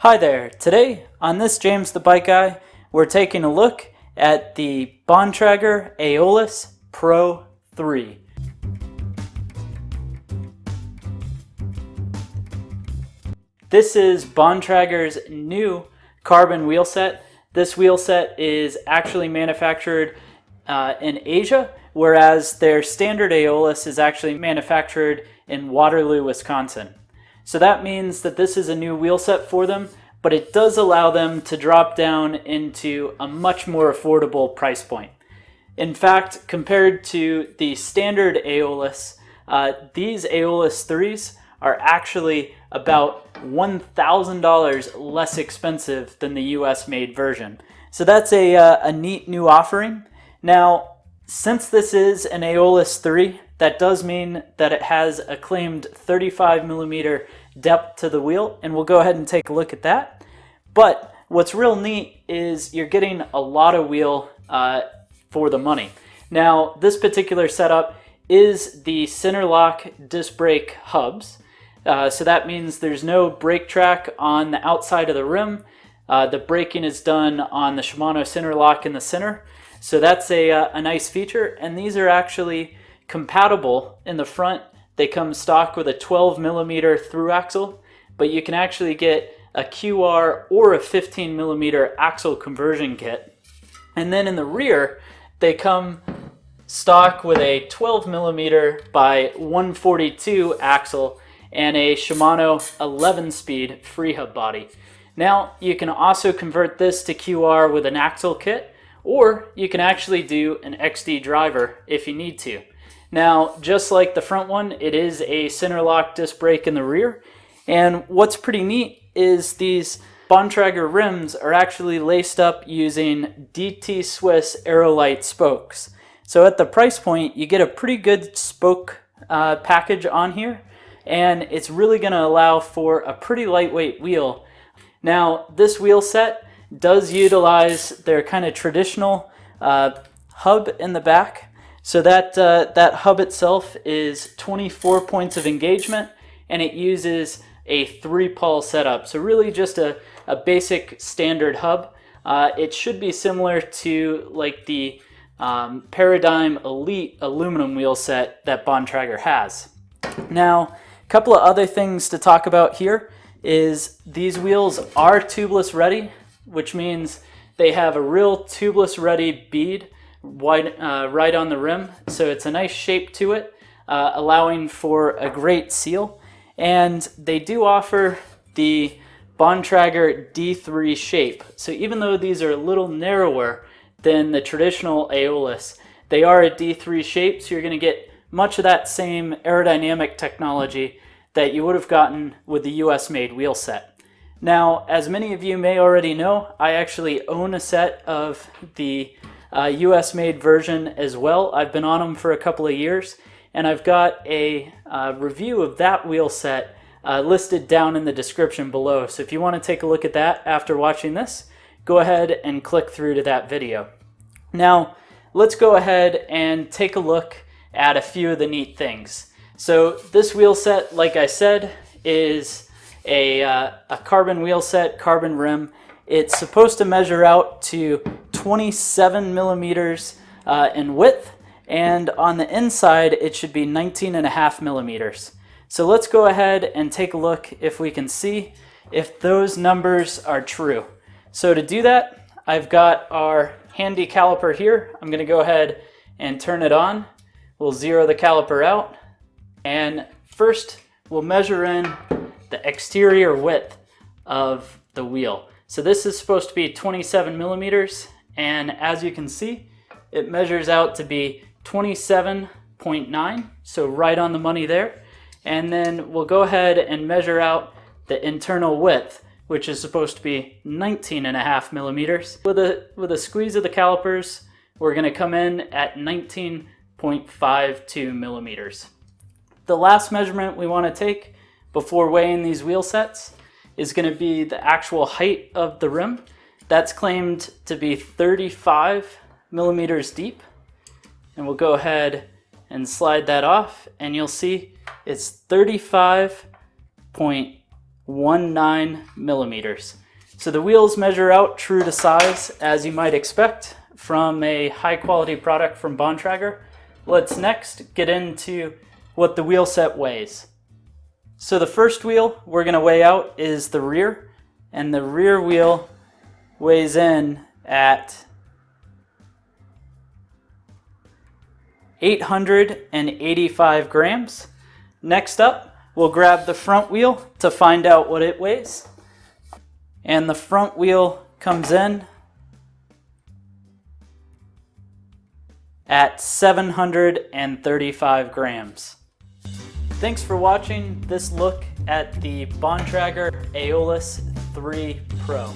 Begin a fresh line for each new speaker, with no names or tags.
Hi there, today on this James the Bike Guy, we're taking a look at the Bontrager Aeolus Pro 3. This is Bontrager's new carbon wheel set. This wheel set is actually manufactured in Asia, whereas their standard Aeolus is actually manufactured in Waterloo, Wisconsin. So that means that this is a new wheel set for them, but it does allow them to drop down into a much more affordable price point. In fact, compared to the standard Aeolus, these Aeolus 3s are actually about $1,000 less expensive than the US made version. So that's a neat new offering. Now, since this is an Aeolus 3, that does mean that it has a claimed 35 millimeter depth to the wheel, and we'll go ahead and take a look at that. But what's real neat is you're getting a lot of wheel for the money. Now, this particular setup is the center lock disc brake hubs. So that means there's no brake track on the outside of the rim. The braking is done on the Shimano center lock in the center. So that's a nice feature, and these are actually compatible in the front. They come stock with a 12 millimeter through axle, but you can actually get a QR or a 15 millimeter axle conversion kit. And then in the rear, they come stock with a 12 millimeter by 142 axle and a Shimano 11-speed free hub body. Now, you can also convert this to QR with an axle kit, or you can actually do an XD driver if you need to. Now, just like the front one, it is a center lock disc brake in the rear. And what's pretty neat is these Bontrager rims are actually laced up using DT Swiss Aerolite spokes. So at the price point, you get a pretty good spoke package on here, and it's really going to allow for a pretty lightweight wheel. Now, this wheel set does utilize their kind of traditional hub in the back. So that hub itself is 24 points of engagement, and it uses a 3-pole setup. So really just a basic standard hub. It should be similar to like the Paradigm Elite aluminum wheel set that Bontrager has. Now, a couple of other things to talk about here is these wheels are tubeless ready, which means they have a real tubeless ready bead right on the rim. So it's a nice shape to it, allowing for a great seal. And they do offer the Bontrager D3 shape. So even though these are a little narrower than the traditional Aeolus, they are a D3 shape, so you're going to get much of that same aerodynamic technology that you would have gotten with the US made wheel set. Now, as many of you may already know, I actually own a set of the US made version as well. I've been on them for a couple of years, and I've got a review of that wheel set listed down in the description below. So if you want to take a look at that after watching this, go ahead and click through to that video. Now, let's go ahead and take a look at a few of the neat things. So this wheel set, like I said, is a carbon wheel set, carbon rim. It's supposed to measure out to 27 millimeters in width, and on the inside it should be 19.5 millimeters. So let's go ahead and take a look if we can see if those numbers are true. So to do that, I've got our handy caliper here. I'm going to go ahead and turn it on. We'll zero the caliper out, and first we'll measure in the exterior width of the wheel. So this is supposed to be 27 millimeters, and as you can see, it measures out to be 27.9, so right on the money there. And then we'll go ahead and measure out the internal width, which is supposed to be 19.5 millimeters. With a squeeze of the calipers, we're going to come in at 19.52 millimeters. The last measurement we want to take before weighing these wheel sets is going to be the actual height of the rim. That's claimed to be 35 millimeters deep. And we'll go ahead and slide that off, and you'll see it's 35.0 0.19 millimeters. So the wheels measure out true to size, as you might expect from a high quality product from Bontrager. Let's next get into what the wheel set weighs. So the first wheel we're going to weigh out is the rear, and the rear wheel weighs in at 885 grams. Next up, we'll grab the front wheel to find out what it weighs. And the front wheel comes in at 735 grams. Thanks for watching this look at the Bontrager Aeolus Pro.